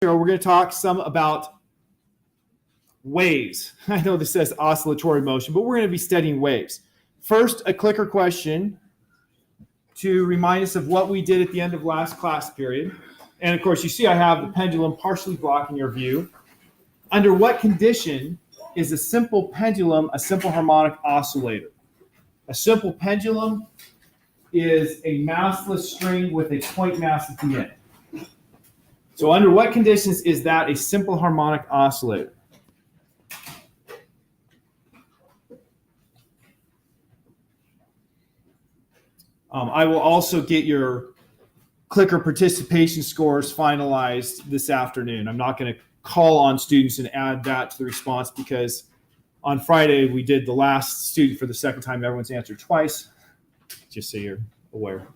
material, we're going to talk some about waves. I know this says oscillatory motion, but we're going to be studying waves. First, a clicker question to remind us of what we did at the end of last class period. And of course, you see I have the pendulum partially blocking your view. Under what condition is a simple pendulum a simple harmonic oscillator? A simple pendulum is a massless string with a point mass at the end. So under what conditions is that a simple harmonic oscillator? I will also get your clicker participation scores finalized this afternoon. I'm not going to call on students and add that to the response because on Friday we did the last student for the second time. Everyone's answered twice, just so you're aware.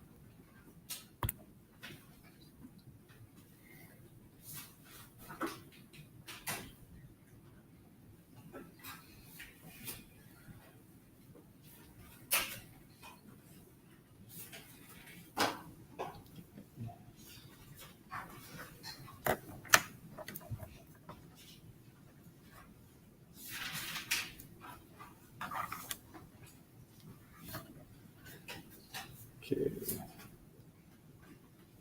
Okay.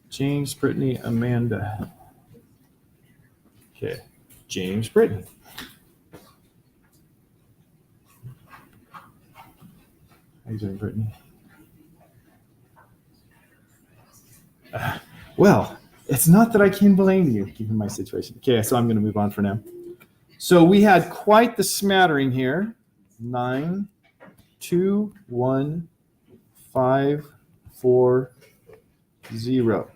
James, Brittany, Amanda. Okay. James, Brittany. How you doing, Brittany? Well, it's not that I can blame you, given my situation. Okay, so I'm going to move on for now. So we had quite the smattering here. 9, 2, 1, 5, 4, 0.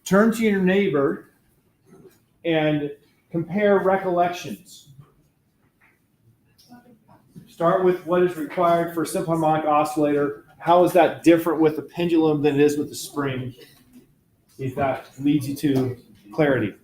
Turn to your neighbor and compare recollections. Start with what is required for a simple harmonic oscillator. How is that different with the pendulum than it is with the spring? If that leads you to clarity.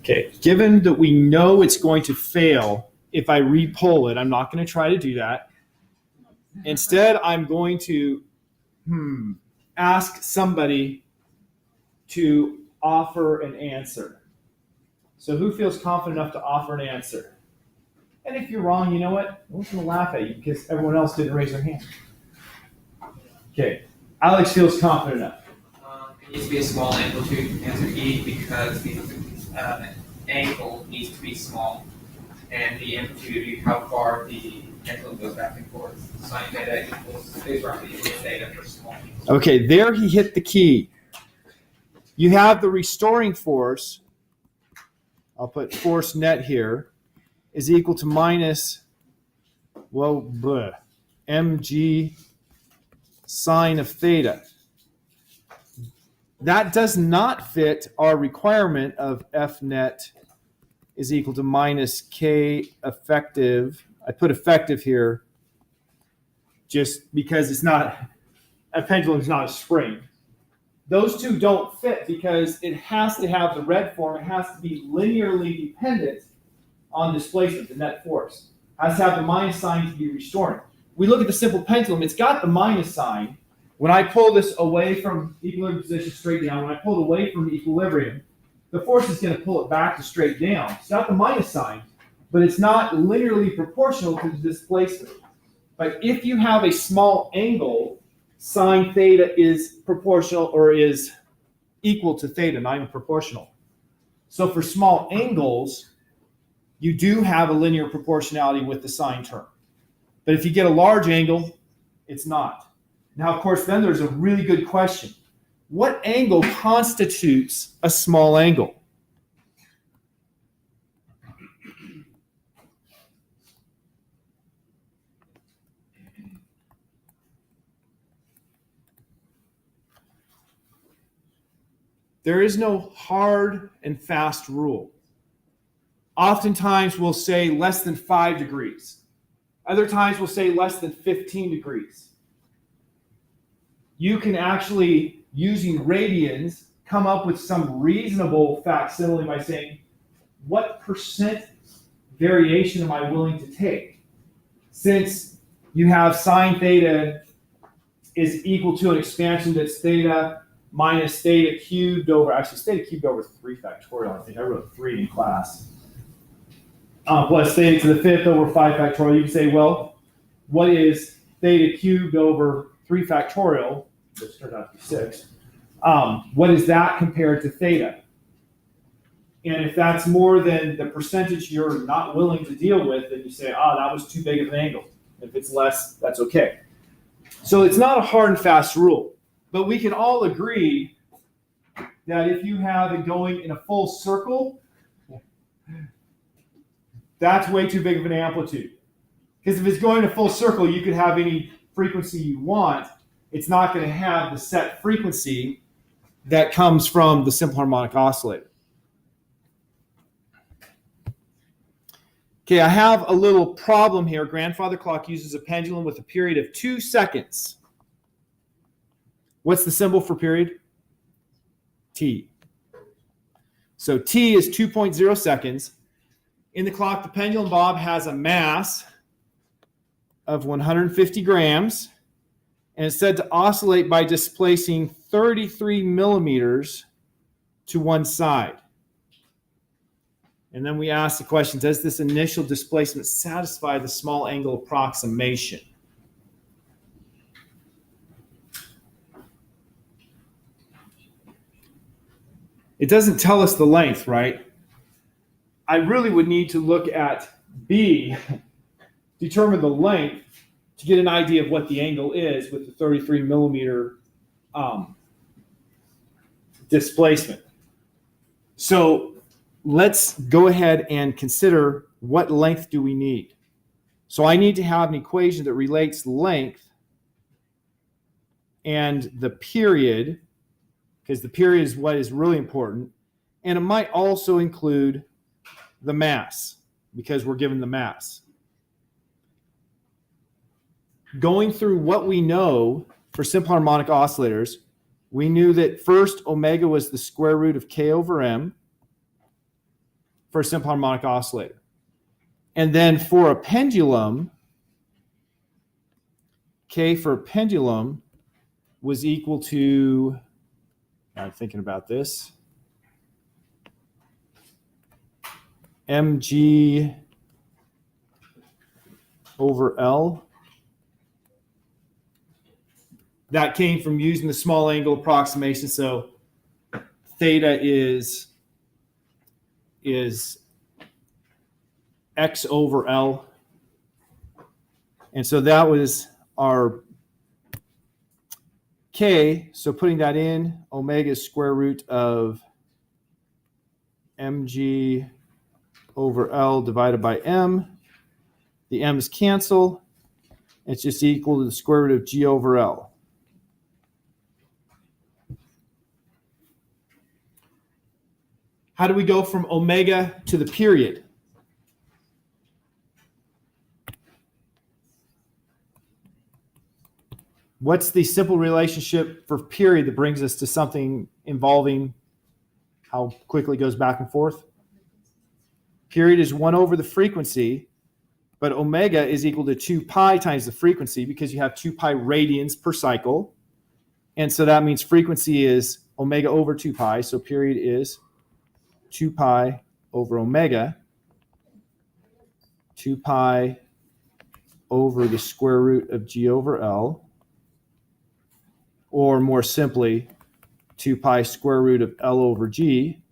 Okay, given that we know it's going to fail if I re-pull it, I'm not going to try to do that. Instead, I'm going to ask somebody to offer an answer. So who feels confident enough to offer an answer? And if you're wrong, you know what? I'm just going to laugh at you because everyone else didn't raise their hand. Okay, Alex feels confident enough. It needs to be a small amplitude, answer E, because the angle needs to be small, and the amplitude, how far the pendulum goes back and forth. Sine theta equals phase roughly theta for small. Okay, there he hit the key. You have the restoring force. I'll put force net here is equal to minus, mg sine of theta. That does not fit our requirement of F net is equal to minus K effective. I put effective here just because it's not, a pendulum is not a spring. Those two don't fit because it has to have the red form. It has to be linearly dependent on displacement, the net force. It has to have the minus sign to be restoring. We look at the simple pendulum. It's got the minus sign. When I pull this away from equilibrium position straight down, when I pull it away from equilibrium, the force is going to pull it back to straight down. It's got the minus sign, but it's not linearly proportional to the displacement. But if you have a small angle, sine theta is proportional or is equal to theta, not even proportional. So for small angles, you do have a linear proportionality with the sine term. But if you get a large angle, it's not. Now, of course, then there's a really good question. What angle constitutes a small angle? There is no hard and fast rule. Oftentimes we'll say less than 5 degrees. Other times we'll say less than 15 degrees. You can actually, using radians, come up with some reasonable facsimile by saying, what percent variation am I willing to take? Since you have sine theta is equal to an expansion that's theta minus theta cubed over, actually theta cubed over 3 factorial, I think I wrote 3 in class. Plus theta to the 5th over 5 factorial. You can say, well, what is theta cubed over 3 factorial, which turned out to be 6, what is that compared to theta? And if that's more than the percentage you're not willing to deal with, then you say, that was too big of an angle. If it's less, that's okay. So it's not a hard and fast rule, but we can all agree that if you have it going in a full circle, that's way too big of an amplitude. Because if it's going in a full circle, you could have any frequency you want. It's not going to have the set frequency that comes from the simple harmonic oscillator. Okay, I have a little problem here. Grandfather clock uses a pendulum with a period of 2 seconds. What's the symbol for period? T. So T is 2.0 seconds. In the clock, the pendulum bob has a mass of 150 grams, and it's said to oscillate by displacing 33 millimeters to one side. And then we ask the question, does this initial displacement satisfy the small angle approximation? It doesn't tell us the length, right? I really would need to look at B, determine the length to get an idea of what the angle is with the 33 millimeter displacement. So let's go ahead and consider what length do we need. So I need to have an equation that relates length and the period, because the period is what is really important. And it might also include the mass, because we're given the mass. Going through what we know for simple harmonic oscillators, we knew that first omega was the square root of k over m for a simple harmonic oscillator. And then for a pendulum, k for a pendulum was equal to, I'm thinking about this, mg over L. That came from using the small angle approximation. So theta is x over L. And so that was our k. So putting that in, omega is square root of mg over L divided by m. The m's cancel. It's just equal to the square root of g over L. How do we go from omega to the period? What's the simple relationship for period that brings us to something involving how quickly it goes back and forth? Period is 1 over the frequency, but omega is equal to 2 pi times the frequency because you have 2 pi radians per cycle. And so that means frequency is omega over 2 pi. So period is 2 pi over omega, 2 pi over the square root of g over L, or more simply, 2 pi square root of L over g.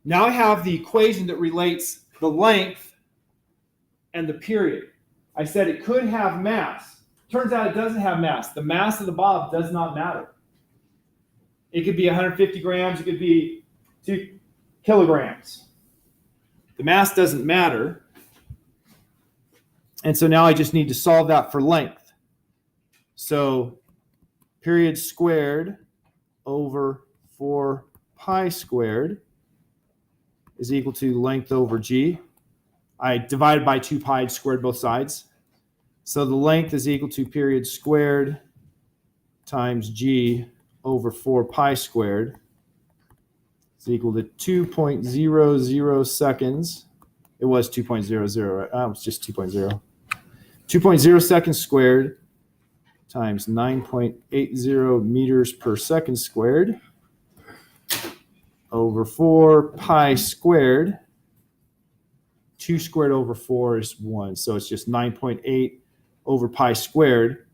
Now I have the equation that relates the length and the period. I said it could have mass. Turns out it doesn't have mass. The mass of the bob does not matter. It could be 150 grams, it could be 2 kilograms. The mass doesn't matter. And so now I just need to solve that for length. So period squared over 4 pi squared is equal to length over g. I divided by 2 pi, squared both sides. So the length is equal to period squared times g over 4 pi squared. It's equal to 2.00 seconds. It was 2.00, right? It was just 2.0. 2.0 seconds squared times 9.80 meters per second squared over 4 pi squared. 2 squared over 4 is 1, so it's just 9.8 over pi squared.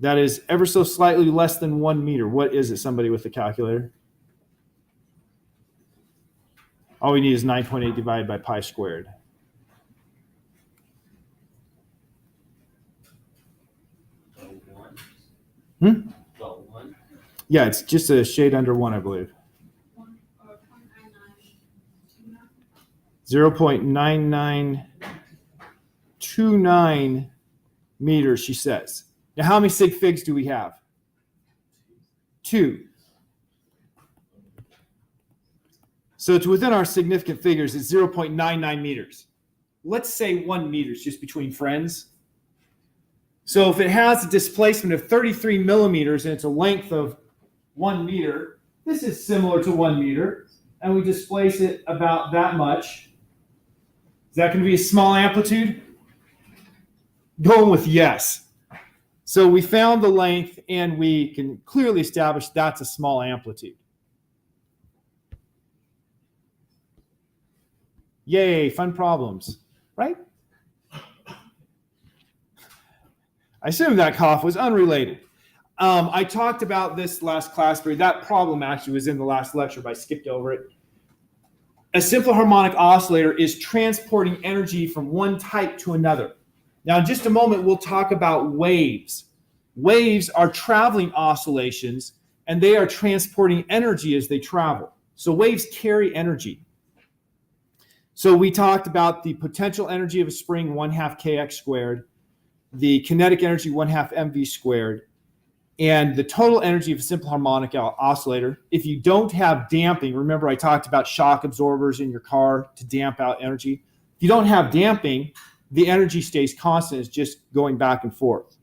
That is ever so slightly less than 1 meter. What is it? Somebody with a calculator? All we need is 9.8 divided by pi squared. Yeah, it's just a shade under 1, I believe. 0.9929 meters, she says. Now, how many sig figs do we have? 2. So it's within our significant figures. It's 0.99 meters. Let's say 1 meter is just between friends. So if it has a displacement of 33 millimeters and it's a length of 1 meter, this is similar to 1 meter, and we displace it about that much. Is that going to be a small amplitude? Going with yes. So we found the length, and we can clearly establish that's a small amplitude. Yay, fun problems, right? I assume that cough was unrelated. I talked about this last class period. That problem actually was in the last lecture, but I skipped over it. A simple harmonic oscillator is transporting energy from one type to another. Now, in just a moment, we'll talk about waves. Waves are traveling oscillations, and they are transporting energy as they travel. So waves carry energy. So we talked about the potential energy of a spring, 1/2 kx squared, the kinetic energy, 1/2 mv squared, and the total energy of a simple harmonic oscillator. If you don't have damping, remember I talked about shock absorbers in your car to damp out energy. If you don't have damping, the energy stays constant. It's just going back and forth.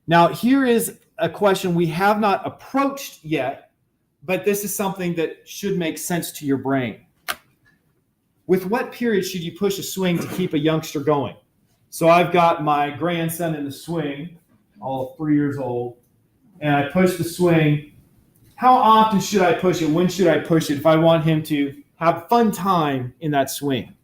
Now, here is a question we have not approached yet, but this is something that should make sense to your brain. With what period should you push a swing to keep a youngster going? So I've got my grandson in the swing, all 3 years old, and I push the swing. How often should I push it? When should I push it if I want him to have a fun time in that swing?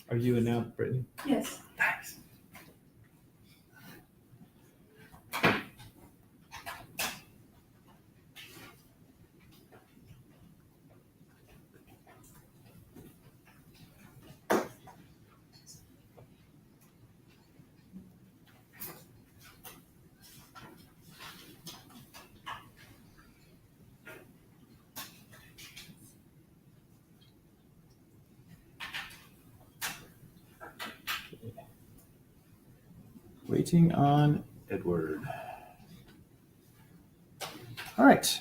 Are you in now, Brittany? Yes. Thanks. Waiting on Edward. All right.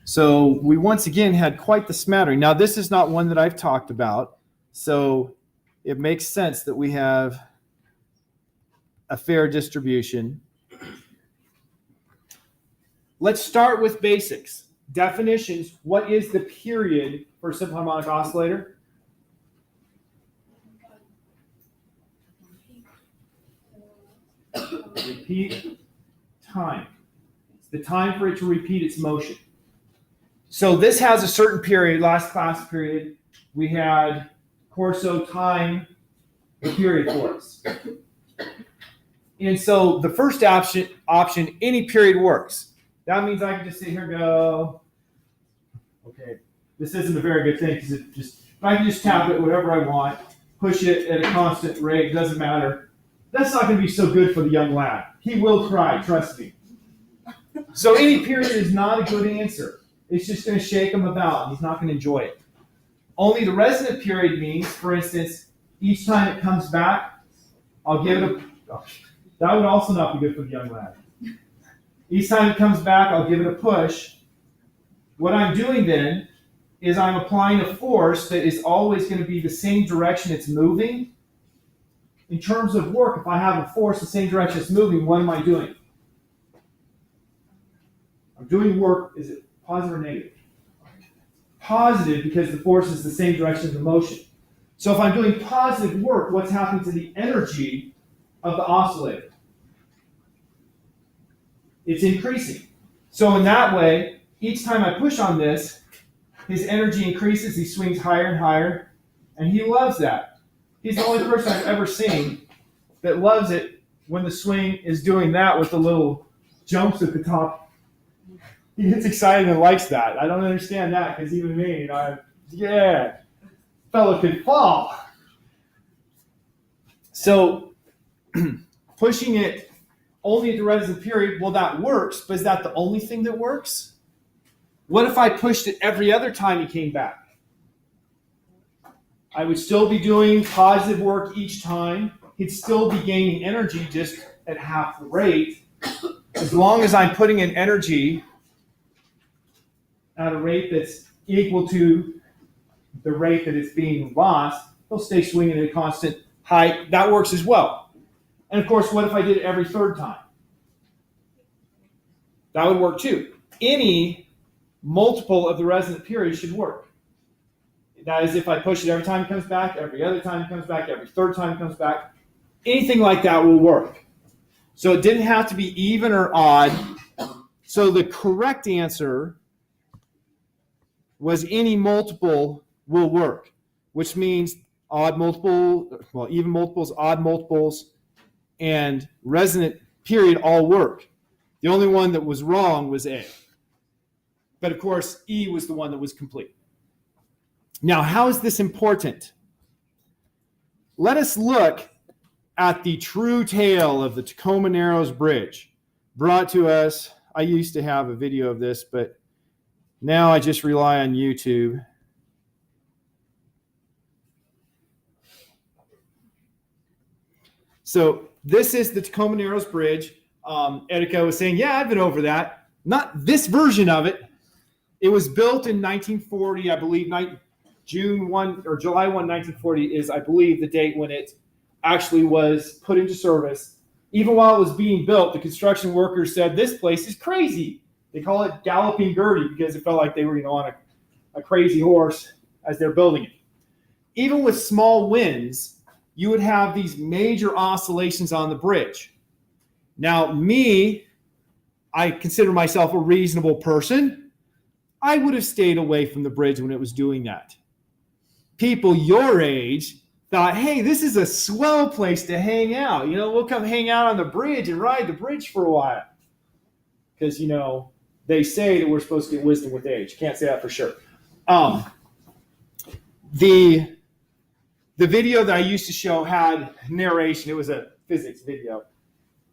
So we once again had quite the smattering. Now, this is not one that I've talked about, so it makes sense that we have a fair distribution. Let's start with basics. Definitions. What is the period for a simple harmonic oscillator? Repeat time. It's the time for it to repeat its motion. So this has a certain period. Last class period, we had Corso time period for us. And so the first option, any period works. That means I can just sit here and go, okay, this isn't a very good thing because I can just tap it whatever I want, push it at a constant rate, doesn't matter. That's not going to be so good for the young lad. He will cry, trust me. So any period is not a good answer. It's just going to shake him about, and he's not going to enjoy it. Only the resonant period means, for instance, each time it comes back, I'll give it a... Oh, that would also not be good for the young lad. Each time it comes back, I'll give it a push. What I'm doing then is I'm applying a force that is always going to be the same direction it's moving. In terms of work, if I have a force the same direction it's moving, what am I doing? I'm doing work, is it positive or negative? Positive, because the force is the same direction of the motion. So if I'm doing positive work, what's happening to the energy of the oscillator? It's increasing. So in that way, each time I push on this, his energy increases, he swings higher and higher, and he loves that. He's the only person I've ever seen that loves it when the swing is doing that with the little jumps at the top. He gets excited and likes that. I don't understand that, because even me, fellow could fall. So pushing it only at the resonant period, well, that works, but is that the only thing that works? What if I pushed it every other time he came back? I would still be doing positive work each time. He'd still be gaining energy just at half the rate. As long as I'm putting in energy at a rate that's equal to the rate that it's being lost, he'll stay swinging at a constant height. That works as well. And of course, what if I did it every third time? That would work too. Any multiple of the resonant period should work. That is, if I push it every time it comes back, every other time it comes back, every third time it comes back, anything like that will work. So it didn't have to be even or odd. So the correct answer was any multiple will work, which means odd multiple, well, even multiples, odd multiples, and resonant period all work. The only one that was wrong was A. But of course, E was the one that was complete. Now, how is this important? Let us look at the true tale of the Tacoma Narrows Bridge, brought to us. I used to have a video of this, but now I just rely on YouTube. So this is the Tacoma Narrows Bridge. Etika was saying, yeah, I've been over that. Not this version of it. It was built in 1940, I believe. June 1 or July 1, 1940 is, I believe, the date when it actually was put into service. Even while it was being built, the construction workers said, this place is crazy. They call it Galloping Gertie because it felt like they were, on a crazy horse as they're building it. Even with small winds, you would have these major oscillations on the bridge. Now, I consider myself a reasonable person. I would have stayed away from the bridge when it was doing that. People your age thought, hey, this is a swell place to hang out. We'll come hang out on the bridge and ride the bridge for a while. Because, they say that we're supposed to get wisdom with age. Can't say that for sure. The video that I used to show had narration. It was a physics video.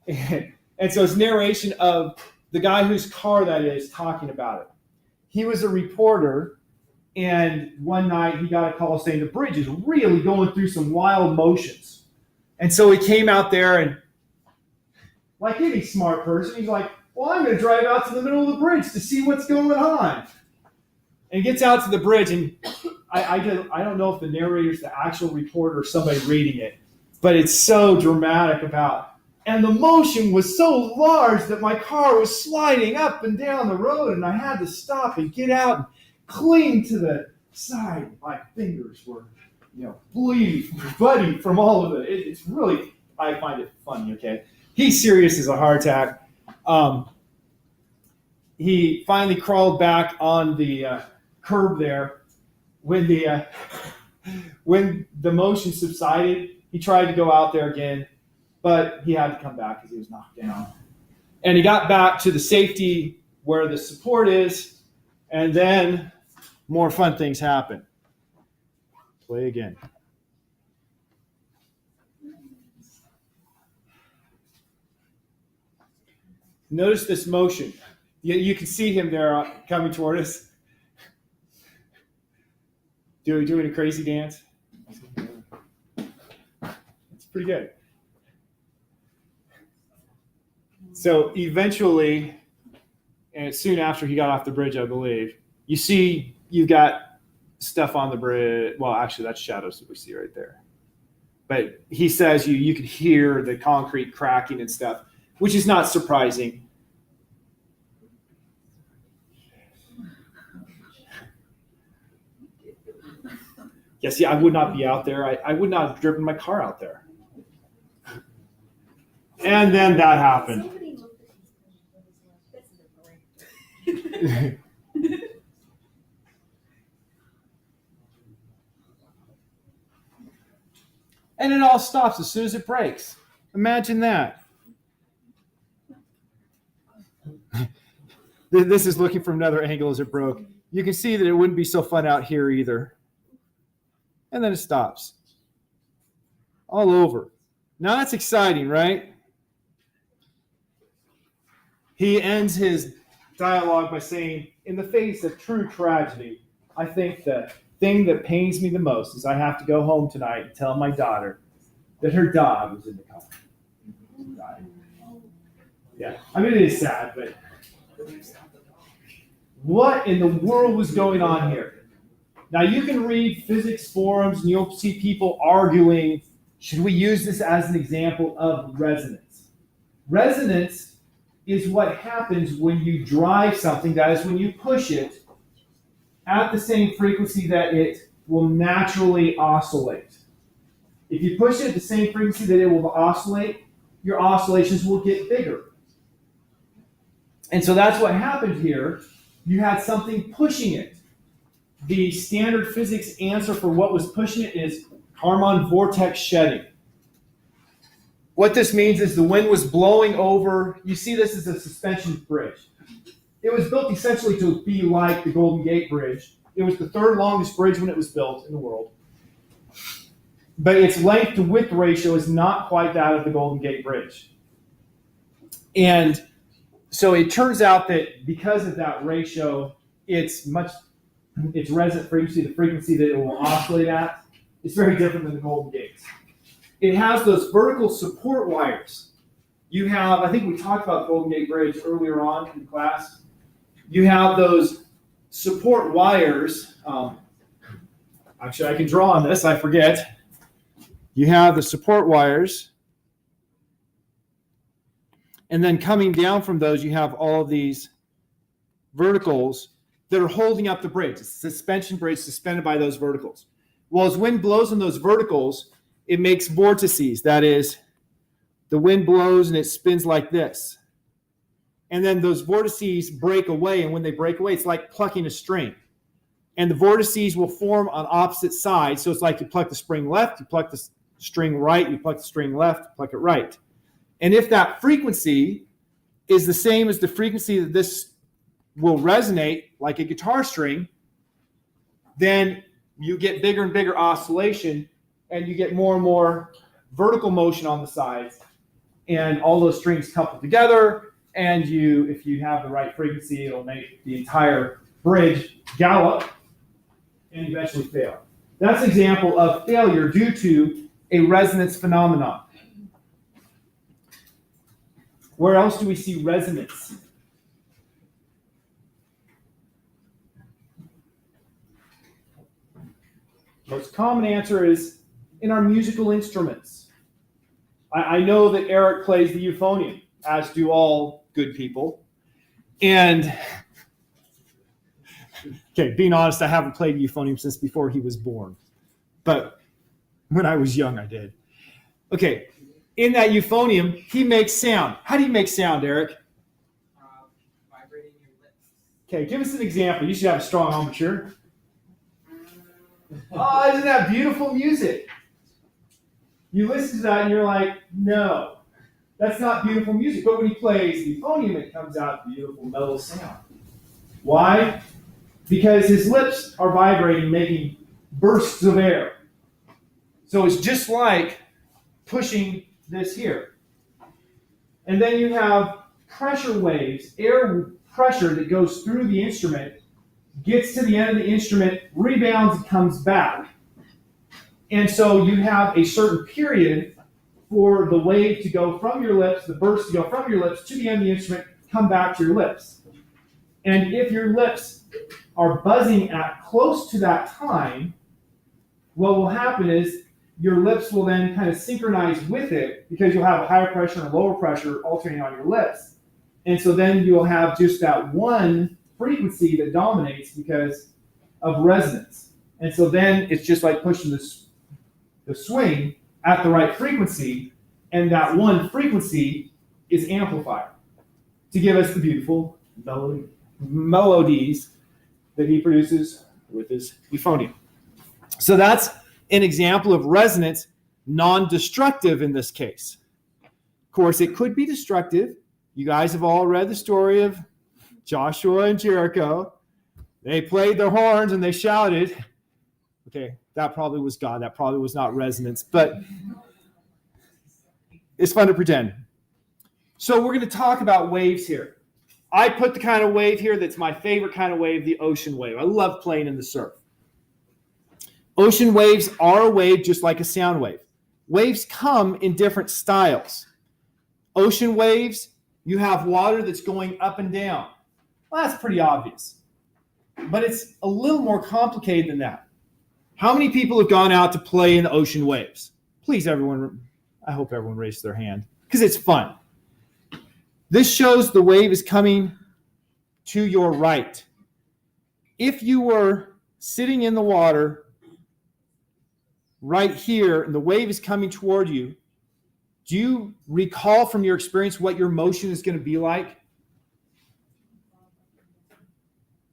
And so it's narration of the guy whose car that is talking about it. He was a reporter, and one night he got a call saying the bridge is really going through some wild motions. And so he came out there, and like any smart person, he's like, well, I'm going to drive out to the middle of the bridge to see what's going on. And he gets out to the bridge, and I don't know if the narrator's the actual reporter or somebody reading it, but it's so dramatic and the motion was so large that my car was sliding up and down the road, and I had to stop and get out and cling to the side. My fingers were, bleeding, bloody from all of it. It's really, I find it funny, okay? He's serious as a heart attack. He finally crawled back on the curb there. When the motion subsided, he tried to go out there again, but he had to come back because he was knocked down. And he got back to the safety where the support is, and then more fun things happen. Play again. Notice this motion. You can see him there coming toward us. Doing a crazy dance. It's pretty good. So eventually, and soon after he got off the bridge, I believe, you see you've got stuff on the bridge. Well, actually, that's shadows that we see right there. But he says you could hear the concrete cracking and stuff, which is not surprising. Yeah, see, I would not be out there. I would not have driven my car out there. And then that happened. And it all stops as soon as it breaks. Imagine that. This is looking from another angle as it broke. You can see that it wouldn't be so fun out here either. And then it stops. All over. Now that's exciting, right? He ends his dialogue by saying, in the face of true tragedy, I think the thing that pains me the most is I have to go home tonight and tell my daughter that her dog was in the car. Yeah, I mean, it is sad, but what in the world was going on here? Now, you can read physics forums and you'll see people arguing, should we use this as an example of resonance? Resonance is what happens when you drive something, that is, when you push it at the same frequency that it will naturally oscillate. If you push it at the same frequency that it will oscillate, your oscillations will get bigger. And so that's what happened here. You had something pushing it. The standard physics answer for what was pushing it is Kármán vortex shedding. What this means is the wind was blowing over. You see this as a suspension bridge. It was built essentially to be like the Golden Gate Bridge. It was the third longest bridge when it was built in the world. But its length to width ratio is not quite that of the Golden Gate Bridge. And so it turns out that because of that ratio, its resonant frequency, the frequency that it will oscillate at, is very different than the Golden Gates. It has those vertical support wires. You have, I think we talked about the Golden Gate Bridge earlier on in class. You have those support wires. Actually, I can draw on this, I forget. You have the support wires. And then coming down from those, you have all of these verticals that are holding up the bridge. It's a suspension bridge suspended by those verticals. Well, as wind blows on those verticals, it makes vortices. That is, the wind blows and it spins like this. And then those vortices break away. And when they break away, it's like plucking a string. And the vortices will form on opposite sides. So it's like you pluck the spring left, you pluck the string right, you pluck the string left, pluck it right. And if that frequency is the same as the frequency that this will resonate, like a guitar string, then you get bigger and bigger oscillation, and you get more and more vertical motion on the sides, and all those strings couple together, and if you have the right frequency, it'll make the entire bridge gallop and eventually fail. That's an example of failure due to a resonance phenomenon. Where else do we see resonance? Most common answer is in our musical instruments. I know that Eric plays the euphonium, as do all good people. And, okay, being honest, I haven't played the euphonium since before he was born. But when I was young, I did. Okay, in that euphonium, he makes sound. How do you make sound, Eric? Vibrating your lips. Okay, give us an example. You should have a strong embouchure. Oh, isn't that beautiful music? You listen to that and you're like, no, that's not beautiful music. But when he plays the euphonium, it comes out beautiful, mellow sound. Why? Because his lips are vibrating, making bursts of air. So it's just like pushing this here. And then you have pressure waves, air pressure that goes through the instrument, gets to the end of the instrument, rebounds, and comes back. And so you have a certain period for the wave to go from your lips, the burst to go from your lips to the end of the instrument, come back to your lips. And if your lips are buzzing at close to that time, what will happen is your lips will then kind of synchronize with it because you'll have a higher pressure and a lower pressure alternating on your lips. And so then you'll have just that one frequency that dominates because of resonance. And so then it's just like pushing the swing at the right frequency, and that one frequency is amplified to give us the beautiful melodies that he produces with his euphonium. So that's an example of resonance, non-destructive in this case. Of course, it could be destructive. You guys have all read the story of Joshua and Jericho. They played their horns and they shouted. Okay, that probably was God. That probably was not resonance, but it's fun to pretend. So we're going to talk about waves here. I put the kind of wave here that's my favorite kind of wave, the ocean wave. I love playing in the surf. Ocean waves are a wave just like a sound wave. Waves come in different styles. Ocean waves, you have water that's going up and down. Well, that's pretty obvious. But it's a little more complicated than that. How many people have gone out to play in the ocean waves? Please, everyone, I hope everyone raised their hand because it's fun. This shows the wave is coming to your right. If you were sitting in the water right here and the wave is coming toward you, do you recall from your experience what your motion is going to be like?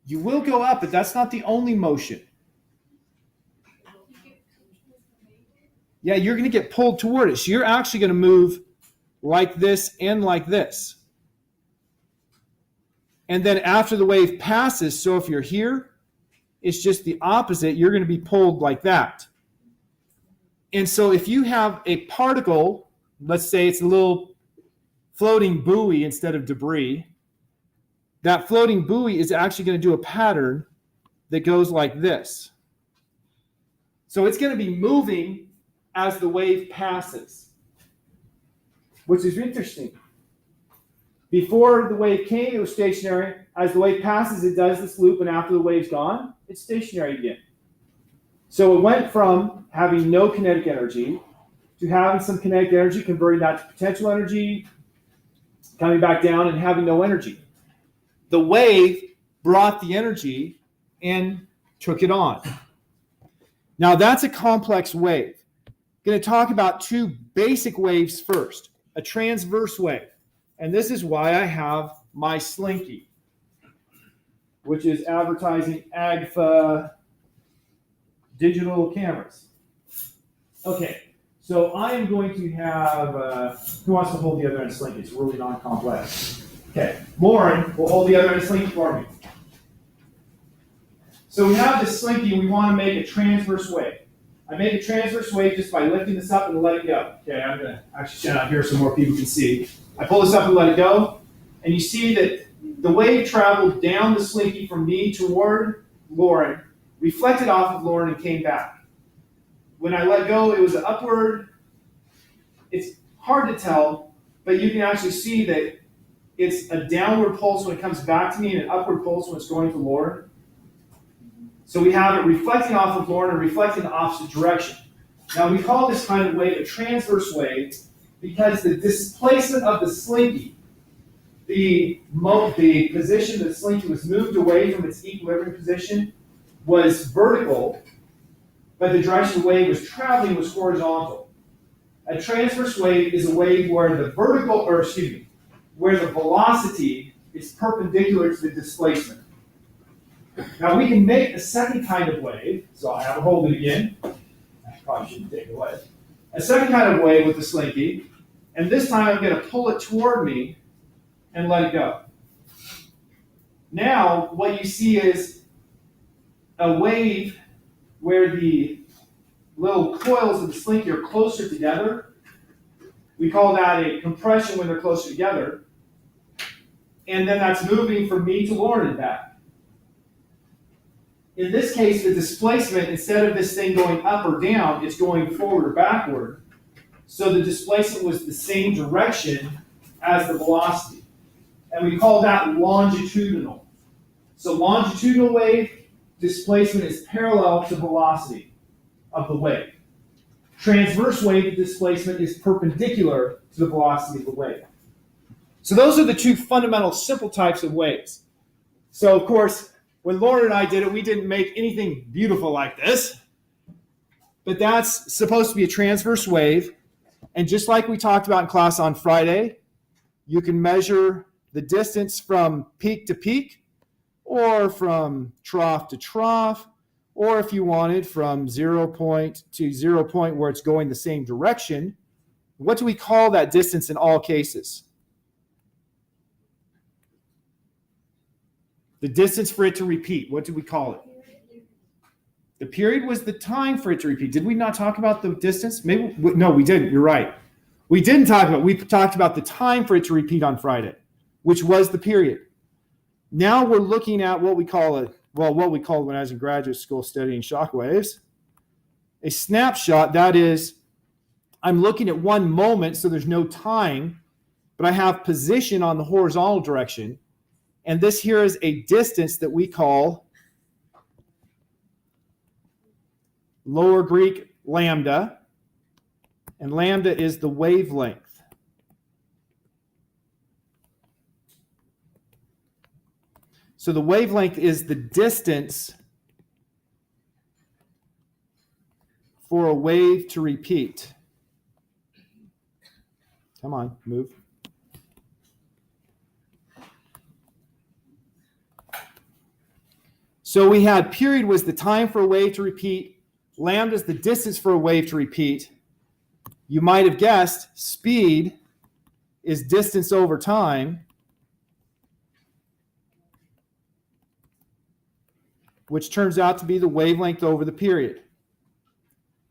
You will go up, but that's not the only motion. Yeah, you're going to get pulled toward it. So you're actually going to move like this and like this. And then after the wave passes, so if you're here, it's just the opposite. You're going to be pulled like that. And so if you have a particle, let's say it's a little floating buoy instead of debris, that floating buoy is actually going to do a pattern that goes like this. So it's going to be moving as the wave passes, which is interesting. Before the wave came, it was stationary. As the wave passes, it does this loop, and after the wave's gone, it's stationary again. So it went from having no kinetic energy to having some kinetic energy, converting that to potential energy, coming back down and having no energy. The wave brought the energy and took it on. Now that's a complex wave. I'm going to talk about two basic waves first. A transverse wave. And this is why I have my slinky, which is advertising AGFA digital cameras. Okay, so I am going to have, who wants to hold the other end slinky? It's really non-complex. Okay, Lauren will hold the other end slinky for me. So we have this slinky, and we want to make a transverse wave. I make a transverse wave just by lifting this up and let it go. Okay, I'm going to actually stand out here so more people can see. I pull this up and let it go, and you see that the wave traveled down the slinky from me toward Lauren, reflected off of Lauren, and came back. When I let go, it was upward. It's hard to tell, but you can actually see that it's a downward pulse when it comes back to me and an upward pulse when it's going to Lauren. So we have it reflecting off of Lauren and reflecting the opposite direction. Now we call this kind of wave a transverse wave because the displacement of the slinky, the position the slinky was moved away from its equilibrium position was vertical, but the direction the wave was traveling was horizontal. A transverse wave is a wave where the where the velocity is perpendicular to the displacement. Now we can make a second kind of wave, so I have to hold it again. I probably shouldn't take it away. A second kind of wave with the slinky, and this time I'm going to pull it toward me and let it go. Now what you see is a wave where the little coils of the slinky are closer together. We call that a compression when they're closer together. and then that's moving from me to Lauren and back. In this case, the displacement, instead of this thing going up or down, it's going forward or backward. So the displacement was the same direction as the velocity. And we call that longitudinal. So longitudinal wave displacement is parallel to velocity of the wave. Transverse wave displacement is perpendicular to the velocity of the wave. So those are the two fundamental simple types of waves. So of course, when Lauren and I did it, we didn't make anything beautiful like this. But that's supposed to be a transverse wave. And just like we talked about in class on Friday, you can measure the distance from peak to peak, or from trough to trough, or if you wanted from 0 point to 0 point where it's going the same direction. What do we call that distance in all cases? The distance for it to repeat, what do we call it? The period was the time for it to repeat. Did we not talk about the distance? No, we didn't. You're right. We talked about the time for it to repeat on Friday, which was the period. Now we're looking at what we call what we called when I was in graduate school studying shock waves, a snapshot. That is, I'm looking at one moment, so there's no time, but I have position on the horizontal direction. And this here is a distance that we call Lower Greek lambda, and lambda is the wavelength. So the wavelength is the distance for a wave to repeat. Come on, move. So we had period was the time for a wave to repeat. Lambda is the distance for a wave to repeat. You might have guessed speed is distance over time, which turns out to be the wavelength over the period.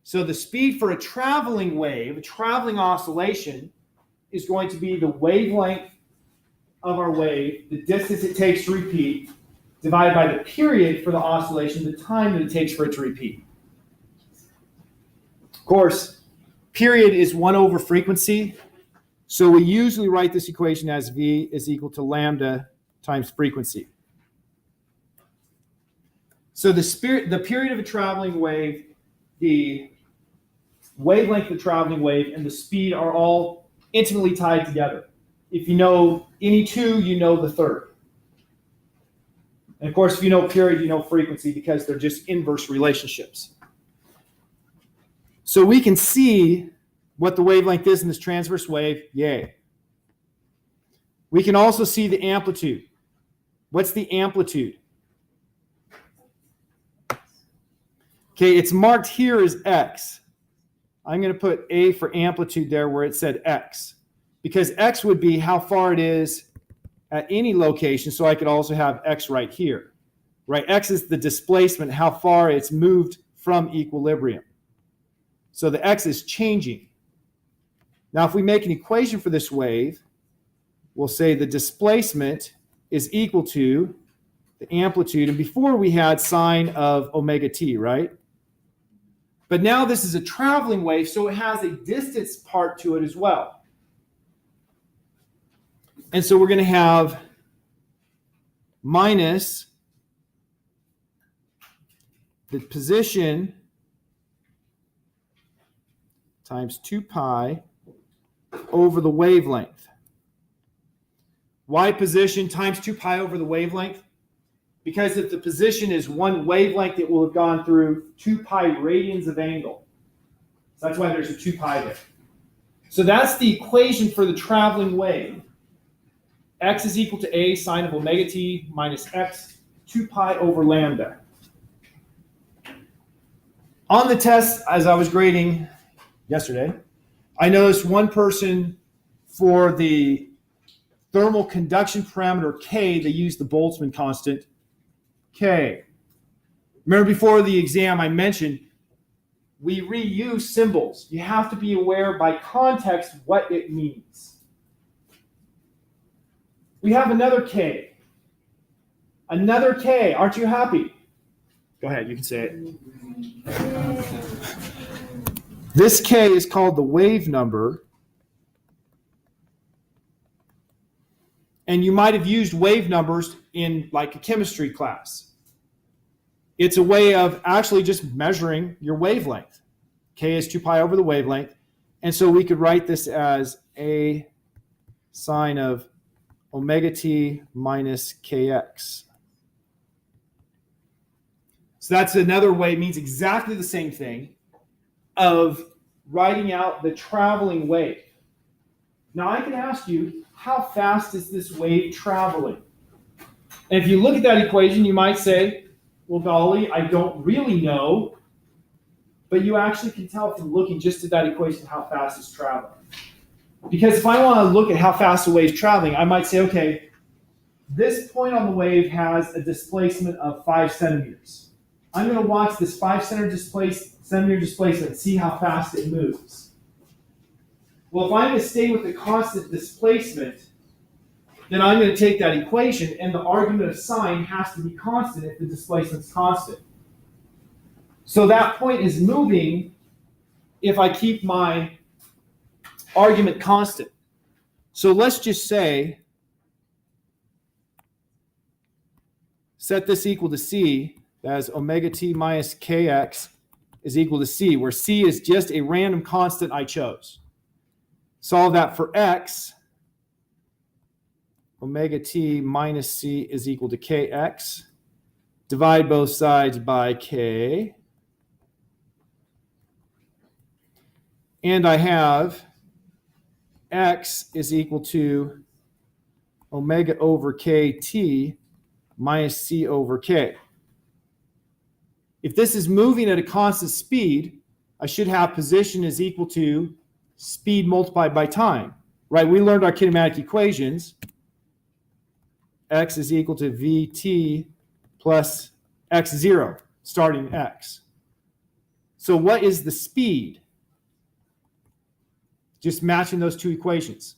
So the speed for a traveling wave, a traveling oscillation, is going to be the wavelength of our wave, the distance it takes to repeat, divided by the period for the oscillation, the time that it takes for it to repeat. Of course, period is 1 over frequency, so we usually write this equation as V is equal to lambda times frequency. So the period of a traveling wave, the wavelength of the traveling wave, and the speed are all intimately tied together. If you know any two, you know the third. And of course, if you know period, you know frequency, because they're just inverse relationships. So we can see what the wavelength is in this transverse wave. Yay. We can also see the amplitude. What's the amplitude? Okay, it's marked here as X. I'm going to put A for amplitude there where it said X, because X would be how far it is at any location, so I could also have X right here. Right? X is the displacement, how far it's moved from equilibrium. So the X is changing. Now, if we make an equation for this wave, we'll say the displacement is equal to the amplitude, and before we had sine of omega t, right? But now this is a traveling wave, so it has a distance part to it as well. And so we're going to have minus the position times 2 pi over the wavelength. Why position times 2 pi over the wavelength? Because if the position is one wavelength, it will have gone through 2 pi radians of angle. So that's why there's a 2 pi there. So that's the equation for the traveling wave. X is equal to A sine of omega t minus X 2 pi over lambda. On the test, as I was grading yesterday, I noticed one person for the thermal conduction parameter K, they used the Boltzmann constant K. Remember before the exam I mentioned we reuse symbols. You have to be aware by context what it means. We have another K. Another K. Aren't you happy? Go ahead, you can say it. This K is called the wave number. And you might have used wave numbers in like a chemistry class. It's a way of actually just measuring your wavelength. K is 2 pi over the wavelength. And so we could write this as a sine of omega t minus kx. So that's another way, it means exactly the same thing, of writing out the traveling wave. Now I can ask you, how fast is this wave traveling? And if you look at that equation, you might say, well, golly, I don't really know. But you actually can tell from looking just at that equation how fast it's traveling. Because if I want to look at how fast the wave is traveling, I might say, okay, this point on the wave has a displacement of 5 centimeters. I'm going to watch this 5 centimeter displacement and see how fast it moves. Well, if I'm going to stay with the constant displacement, then I'm going to take that equation, and the argument of sine has to be constant if the displacement's constant. So that point is moving if I keep my argument constant. So let's just say, set this equal to c, as omega t minus kx is equal to c, where c is just a random constant I chose. Solve that for x. Omega t minus c is equal to kx. Divide both sides by k. And I have x is equal to omega over kt minus c over k. If this is moving at a constant speed, I should have position is equal to speed multiplied by time, right? We learned our kinematic equations. X is equal to vt plus x0, starting x. So what is the speed? Just matching those two equations.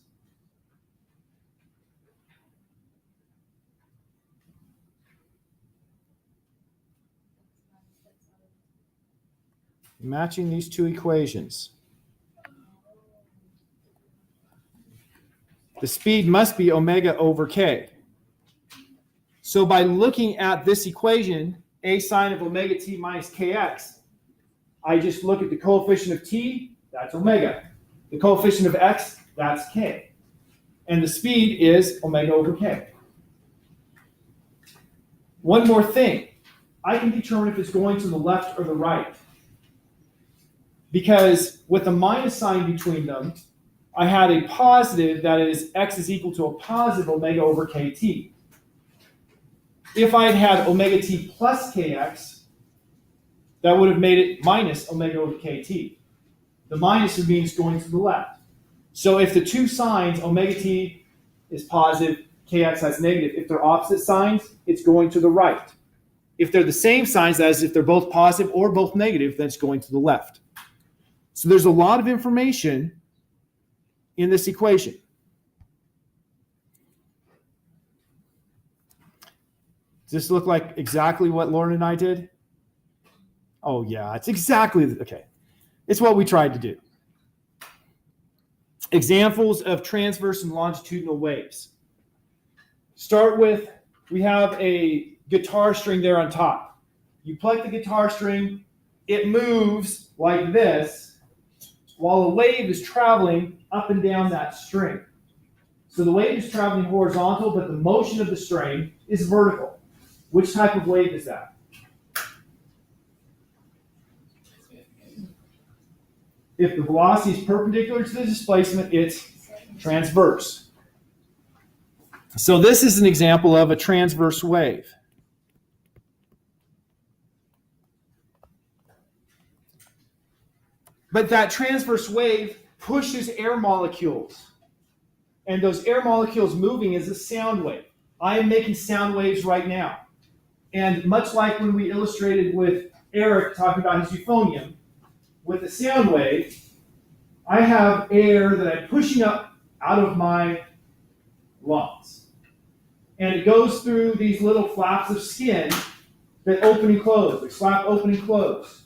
Matching these two equations. The speed must be omega over k. So by looking at this equation, a sine of omega t minus kx, I just look at the coefficient of t, that's omega. The coefficient of x, that's k. And the speed is omega over k. One more thing. I can determine if it's going to the left or the right. Because with a minus sign between them, I had a positive, that is, x is equal to a positive omega over kt. If I had had omega t plus kx, that would have made it minus omega over kt. The minus would mean it's going to the left. So if the two signs, omega t is positive, kx has negative, if they're opposite signs, it's going to the right. If they're the same signs, that is, if they're both positive or both negative, then it's going to the left. So there's a lot of information in this equation. Does this look like exactly what Lauren and I did? Oh yeah, it's exactly, okay. It's what we tried to do. Examples of transverse and longitudinal waves. Start with, we have a guitar string there on top. You pluck the guitar string, it moves like this, while a wave is traveling up and down that string. So the wave is traveling horizontal, but the motion of the string is vertical. Which type of wave is that? If the velocity is perpendicular to the displacement, it's transverse. So this is an example of a transverse wave. But that transverse wave pushes air molecules. And those air molecules moving is a sound wave. I am making sound waves right now. And much like when we illustrated with Eric talking about his euphonium, with the sound wave, I have air that I'm pushing up out of my lungs. and it goes through these little flaps of skin that open and close. They slap open and close.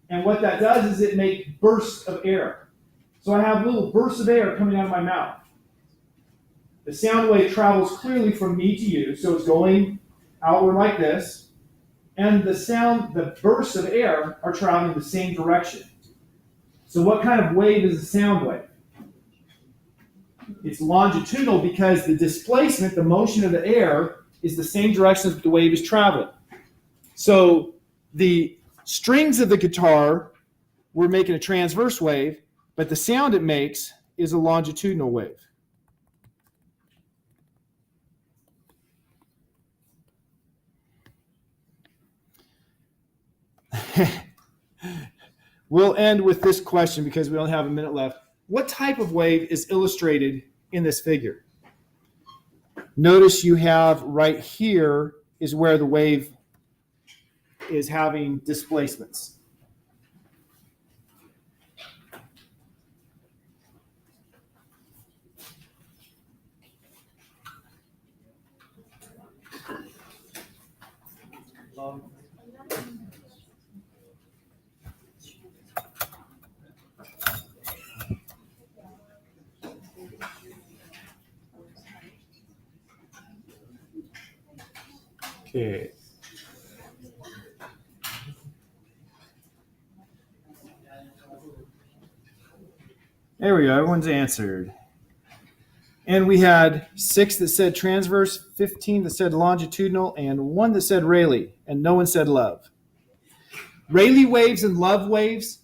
And what that does is it makes bursts of air. So I have little bursts of air coming out of my mouth. The sound wave travels clearly from me to you, so it's going outward like this. And the bursts of air are traveling the same direction. So what kind of wave is a sound wave? It's longitudinal because the displacement, the motion of the air, is the same direction that the wave is traveling. So the strings of the guitar, we're making a transverse wave, but the sound it makes is a longitudinal wave. We'll end with this question because we only have a minute left. What type of wave is illustrated in this figure? Notice you have right here is where the wave is having displacements. Okay. There we go. Everyone's answered. And we had 6 that said transverse, 15 that said longitudinal, and 1 that said Rayleigh, and no one said love. Rayleigh waves and love waves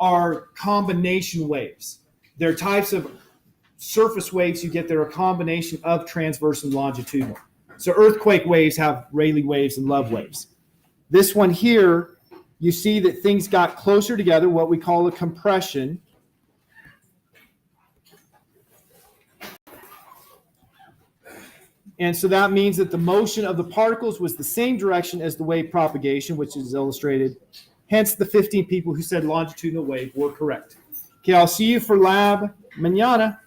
are combination waves. They're types of surface waves you get that are a combination of transverse and longitudinal. So earthquake waves have Rayleigh waves and love waves. This one here, you see that things got closer together, what we call a compression. And so that means that the motion of the particles was the same direction as the wave propagation, which is illustrated. Hence, the 15 people who said longitudinal wave were correct. Okay, I'll see you for lab mañana.